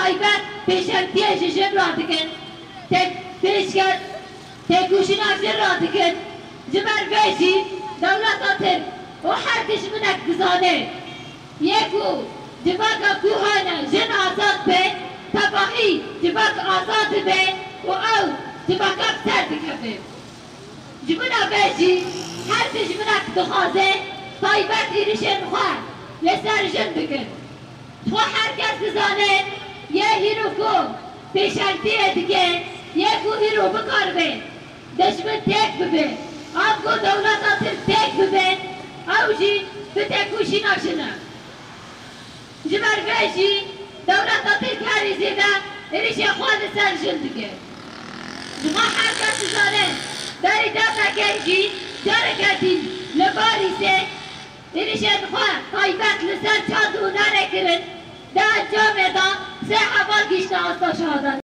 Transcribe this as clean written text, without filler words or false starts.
تایبت پیشنگی جن را دکن پیشکر تکوشین افزر را دکن جمر بیشی دولت آتر و هر کشمنک بزانه یکو جباک کوهانه جن آزاد به تباهی جباک آزاد به و او جباک بسر دکبه جمنا بیشی هر کشمنک دخوازه تایبت ایرشن خواه لسر جن بکن تو هر کس بزانه یه هیرو کو پیشنگی دیگه یه کو هیرو بکار بین دشمن تک ببین آب کو دولت آتر تک ببین او جی به تکوشی ناشنه جمر بیشی دولت آتر کاری زیده ایریش خواد سر جن دیگه جمع هر کس بزانه داری دفع کنجی داره کتی لباری سه ایریشن خواه تایبت لسر چاد و نره کرن ده انجام ادام سه حوال گیشت آستا شهادت